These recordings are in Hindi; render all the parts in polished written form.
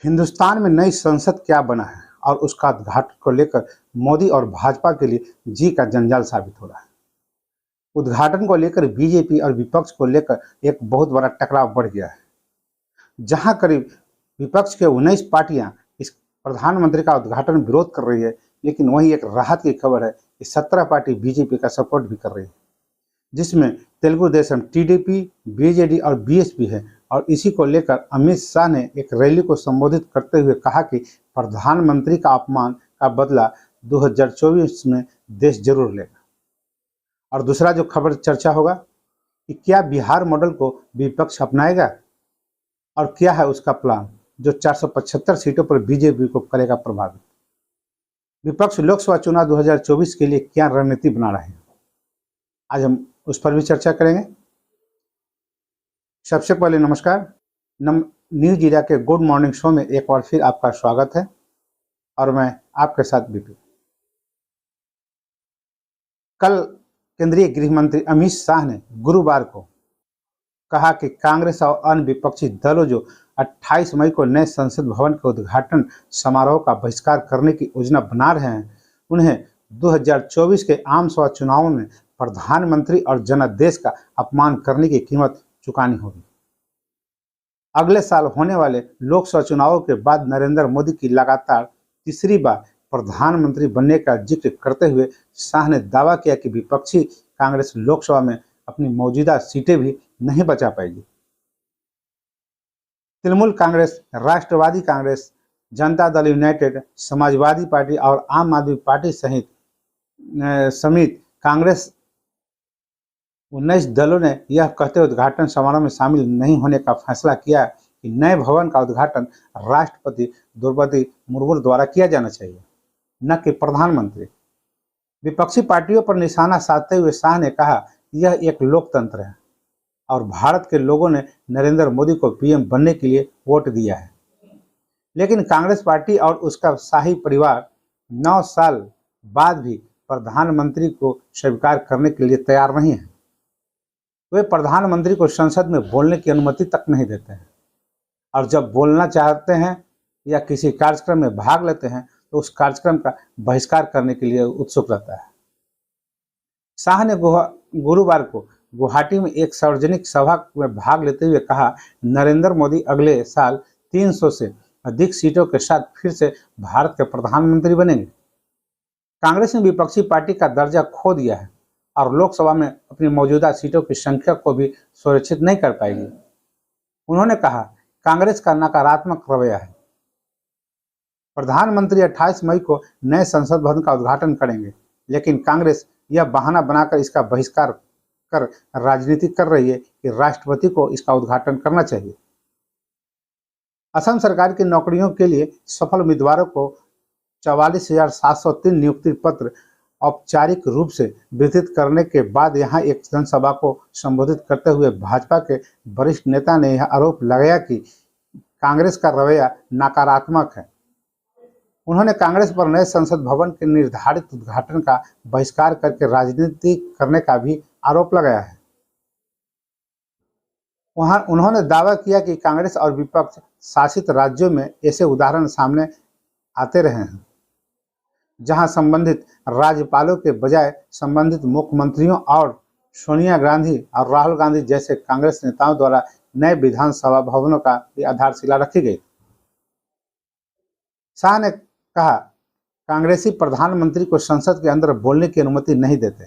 हिंदुस्तान में नई संसद क्या बना है और उसका उद्घाटन को लेकर मोदी और भाजपा के लिए जी का जंजाल साबित हो रहा है। उद्घाटन को लेकर बीजेपी और विपक्ष को लेकर एक बहुत बड़ा टकराव बढ़ गया है। जहां करीब विपक्ष के 19 पार्टियां इस प्रधानमंत्री का उद्घाटन विरोध कर रही है, लेकिन वहीं एक राहत की खबर है कि 17 पार्टी बीजेपी का सपोर्ट भी कर रही है, जिसमें तेलुगु देशम टीडीपी, बीजेडी और बीएसपी है। और इसी को लेकर अमित शाह ने एक रैली को संबोधित करते हुए कहा कि प्रधानमंत्री का अपमान का बदला 2024 में देश जरूर लेगा। और दूसरा जो खबर चर्चा होगा कि क्या बिहार मॉडल को विपक्ष अपनाएगा और क्या है उसका प्लान जो 475 सीटों पर बीजेपी को करेगा प्रभावित। विपक्ष लोकसभा चुनाव 2024 के लिए क्या रणनीति बना रहे हैं, आज हम उस पर भी चर्चा करेंगे। सबसे पहले नमस्कार। न्यूज इंडिया के गुड मॉर्निंग शो में एक बार फिर आपका स्वागत है और मैं आपके साथ बीपी। कल केंद्रीय गृह मंत्री अमित शाह ने गुरुवार को कहा कि कांग्रेस और अन्य विपक्षी दलों जो 28 मई को नए संसद भवन के उद्घाटन समारोह का बहिष्कार करने की योजना बना रहे हैं, उन्हें 2024 के आम सभा चुनावों में प्रधानमंत्री और जनादेश का अपमान करने की कीमत चुकानी होगी। अगले साल होने वाले लोकसभा चुनावों के बाद नरेंद्र मोदी की लगातार तीसरी बार प्रधानमंत्री बनने का जिक्र करते हुए शाह ने दावा किया कि विपक्षी कांग्रेस लोकसभा में अपनी मौजूदा सीटें भी नहीं बचा पाएगी। तृणमूल कांग्रेस, राष्ट्रवादी कांग्रेस, जनता दल यूनाइटेड, समाजवादी पार्टी और आम आदमी पार्टी समेत कांग्रेस 19 दलों ने यह कहते उद्घाटन समारोह में शामिल नहीं होने का फैसला किया कि नए भवन का उद्घाटन राष्ट्रपति द्रौपदी मुर्मू द्वारा किया जाना चाहिए, न कि प्रधानमंत्री। विपक्षी पार्टियों पर निशाना साधते हुए शाह ने कहा यह एक लोकतंत्र है और भारत के लोगों ने नरेंद्र मोदी को पीएम बनने के लिए वोट दिया है, लेकिन कांग्रेस पार्टी और उसका शाही परिवार 9 साल बाद भी प्रधानमंत्री को स्वीकार करने के लिए तैयार नहीं है। वे प्रधानमंत्री को संसद में बोलने की अनुमति तक नहीं देते हैं और जब बोलना चाहते हैं या किसी कार्यक्रम में भाग लेते हैं तो उस कार्यक्रम का बहिष्कार करने के लिए उत्सुक रहता है। शाह ने गुरुवार को गुवाहाटी में एक सार्वजनिक सभा में भाग लेते हुए कहा, नरेंद्र मोदी अगले साल 300 से अधिक सीटों के साथ फिर से भारत के प्रधानमंत्री बनेंगे। कांग्रेस ने विपक्षी पार्टी का दर्जा खो दिया है और लोकसभा में अपनी मौजूदा सीटों की संख्या को भी सुरक्षित नहीं कर पाएगी। उन्होंने कहा, कांग्रेस का नकारात्मक रवैया है। प्रधानमंत्री 28 मई को नए संसद भवन का उद्घाटन करेंगे, लेकिन कांग्रेस यह बहाना बनाकर इसका बहिष्कार कर राजनीति कर रही है कि राष्ट्रपति को इसका उद्घाटन करना चाहिए। असम सरकार की नौकरियों के लिए सफल उम्मीदवारों को 44,703 नियुक्ति पत्र औपचारिक रूप से वितरित करने के बाद यहां एक जनसभा को संबोधित करते हुए भाजपा के वरिष्ठ नेता ने यह आरोप लगाया कि कांग्रेस का रवैया नकारात्मक है। उन्होंने कांग्रेस पर नए संसद भवन के निर्धारित उद्घाटन का बहिष्कार करके राजनीति करने का भी आरोप लगाया है। उन्होंने दावा किया कि कांग्रेस और विपक्ष शासित राज्यों में ऐसे उदाहरण सामने आते रहे हैं जहां संबंधित राज्यपालों के बजाय संबंधित मुख्यमंत्रियों और सोनिया गांधी और राहुल गांधी जैसे कांग्रेस नेताओं द्वारा नए विधानसभा भवनों का भी आधारशिला रखी गई। शाह ने कहा, कांग्रेसी प्रधानमंत्री को संसद के अंदर बोलने की अनुमति नहीं देते।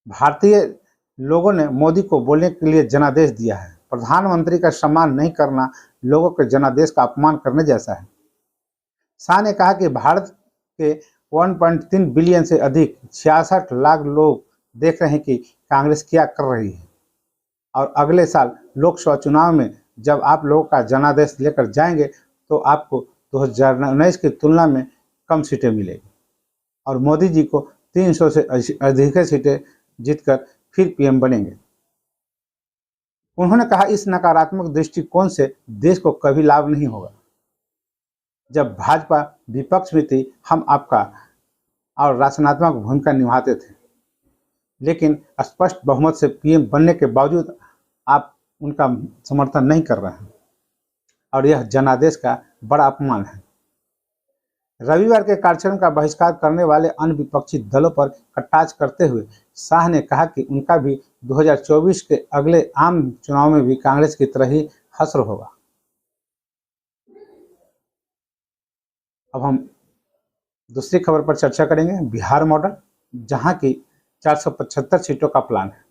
भारतीय लोगों ने मोदी को बोलने के लिए जनादेश दिया है। प्रधानमंत्री का सम्मान नहीं करना लोगों के जनादेश का अपमान करने जैसा है। शाह ने कहा कि भारत के 1.3 बिलियन से अधिक 66 लाख लोग देख रहे हैं कि कांग्रेस क्या कर रही है और अगले साल लोकसभा चुनाव में जब आप लोगों का जनादेश लेकर जाएंगे तो आपको 2019 की तुलना में कम सीटें मिलेगी और मोदी जी को 300 से अधिक सीटें जीतकर फिर पीएम बनेंगे। उन्होंने कहा, इस नकारात्मक दृष्टिकोण से देश को कभी लाभ नहीं होगा। जब भाजपा विपक्ष में थी, हम आपका और रचनात्मक भूमिका निभाते थे, लेकिन स्पष्ट बहुमत से पीएम बनने के बावजूद आप उनका समर्थन नहीं कर रहे हैं। और यह जनादेश का बड़ा अपमान है। रविवार के कार्यक्रम का बहिष्कार करने वाले अन्य विपक्षी दलों पर कटाक्ष करते हुए शाह ने कहा कि उनका भी 2024 के अगले आम चुनाव में भी कांग्रेस की तरह ही हश्र होगा। अब हम दूसरी खबर पर चर्चा करेंगे। बिहार मॉडल, जहां की 475 सीटों का प्लान है।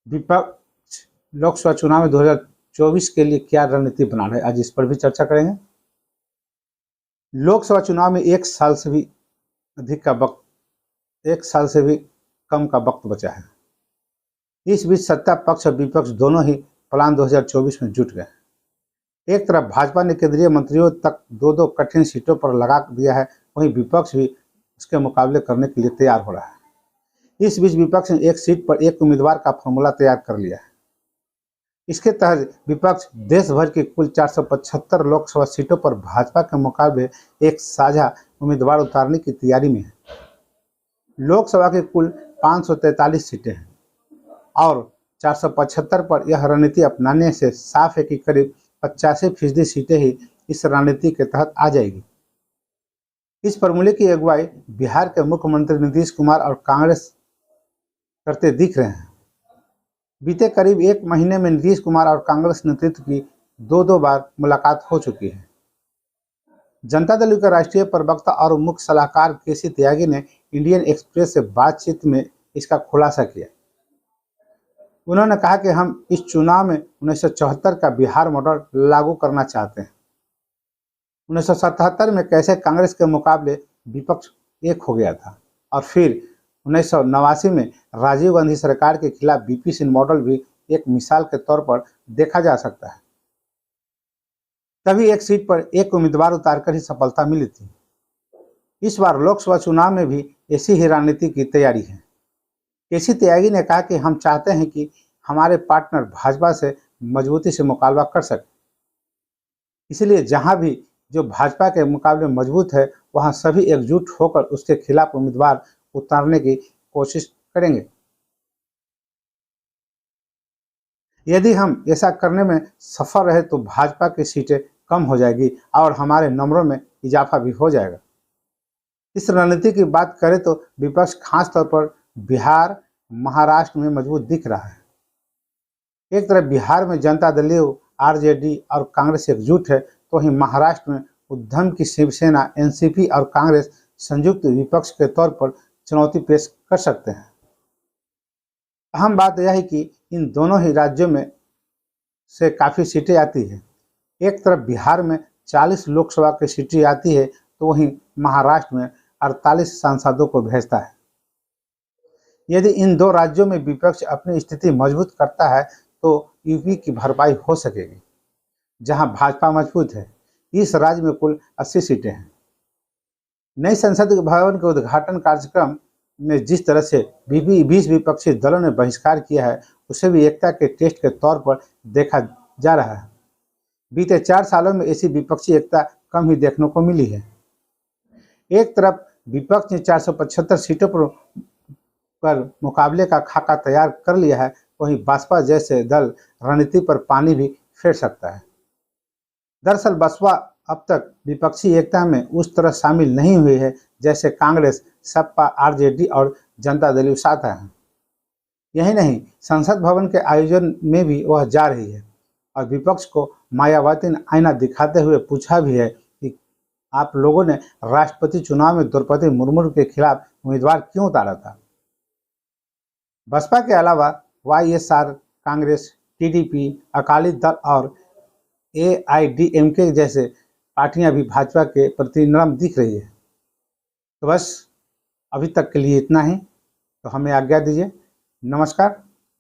विपक्ष लोकसभा चुनाव में 2024 के लिए क्या रणनीति बना रहे हैं, आज इस पर भी चर्चा करेंगे। लोकसभा चुनाव में एक साल से भी कम का वक्त बचा है। इस बीच सत्ता पक्ष और विपक्ष दोनों ही प्लान 2024 में जुट गए। एक तरफ भाजपा ने केंद्रीय मंत्रियों तक दो कठिन सीटों पर लगा दिया है, वहीं विपक्ष भी उसके मुकाबले करने के लिए तैयार हो रहा है। इस बीच विपक्ष ने एक सीट पर एक उम्मीदवार का फॉर्मूला तैयार कर लिया है। इसके तहत विपक्ष देश भर की कुल 475 लोकसभा सीटों पर भाजपा के मुकाबले एक साझा उम्मीदवार उतारने की तैयारी में है। लोकसभा की कुल 543 सीटें हैं और 475 पर यह रणनीति अपनाने से साफ है कि करीब 85% सीटें ही इस रणनीति के तहत आ जाएगी। इस फॉर्मूले की अगुवाई बिहार के मुख्यमंत्री नीतीश कुमार और कांग्रेस करते दिख रहे हैं। बीते करीब एक महीने में नीतीश कुमार और कांग्रेस नेतृत्व की दो बार मुलाकात हो चुकी है। जनता दल के राष्ट्रीय प्रवक्ता और मुख्य सलाहकार केसी त्यागी ने इंडियन एक्सप्रेस से बातचीत में इसका खुलासा किया। उन्होंने कहा कि हम इस चुनाव में 1974 का बिहार मॉडल लागू करना चाहते हैं। 1977 में कैसे कांग्रेस के मुकाबले विपक्ष एक हो गया था और फिर 1989 में राजीव गांधी सरकार के खिलाफ बीपी सिंह मॉडल भी एक मिसाल के तौर पर देखा जा सकता है। तभी एक सीट पर एक उम्मीदवार उतारकर ही सफलता मिली थी। इस बार लोकसभा चुनाव में भी ऐसी ही रणनीति की तैयारी है। केसी त्यागी ने कहा कि हम चाहते हैं कि हमारे पार्टनर भाजपा से मजबूती से मुकाबला कर सके, इसलिए जहां भी जो भाजपा के मुकाबले मजबूत है वहां सभी एकजुट होकर उसके खिलाफ उम्मीदवार उतारने की कोशिश करेंगे। यदि हम ऐसा करने में सफल रहे तो भाजपा की सीटें कम हो जाएगी और हमारे नंबरों में इजाफा भी हो जाएगा। इस रणनीति की बात करें तो विपक्ष खास तौर पर बिहार, महाराष्ट्र में मजबूत दिख रहा है। एक तरफ बिहार में जनता दल, आरजेडी और कांग्रेस एकजुट है, तो वहीं महाराष्ट्र में उद्धव की शिवसेना, एनसीपी और कांग्रेस संयुक्त विपक्ष के तौर पर चुनौती पेश कर सकते हैं। अहम बात यह है कि इन दोनों ही राज्यों में से काफ़ी सीटें आती है। एक तरफ बिहार में 40 लोकसभा की सीटें आती है, तो वहीं महाराष्ट्र में 48 सांसदों को भेजता है। यदि इन दो राज्यों में विपक्ष अपनी स्थिति मजबूत करता है तो यूपी की भरपाई हो सकेगी, जहां भाजपा मजबूत है। इस राज्य में कुल 80 सीटें हैं। नई संसद भवन के उद्घाटन कार्यक्रम में जिस तरह से 20 विपक्षी दलों ने बहिष्कार किया है, उसे भी एकता के टेस्ट के तौर पर देखा जा रहा है। बीते 4 सालों में ऐसी विपक्षी एकता कम ही देखने को मिली है। एक तरफ विपक्ष ने 475 सीटों पर मुकाबले का खाका तैयार कर लिया है, वहीं बसपा जैसे दल रणनीति पर पानी भी फेर सकता है। दरअसल बसपा अब तक विपक्षी एकता में उस तरह शामिल नहीं हुई है जैसे कांग्रेस, सपा, आरजेडी और जनता दल साथ है। यही नहीं, संसद भवन के आयोजन में भी वह जा रही है और विपक्ष को मायावती ने आईना दिखाते हुए पूछा भी है कि आप लोगों ने राष्ट्रपति चुनाव में द्रौपदी मुर्मू के खिलाफ उम्मीदवार क्यों उतारा था। बसपा के अलावा वाईएसआर, कांग्रेस, टीडीपी, अकाली दल और एआईडीएमके जैसे पार्टियां भी भाजपा के प्रति नरम दिख रही है। तो बस अभी तक के लिए इतना ही। तो हमें आज्ञा दीजिए। नमस्कार।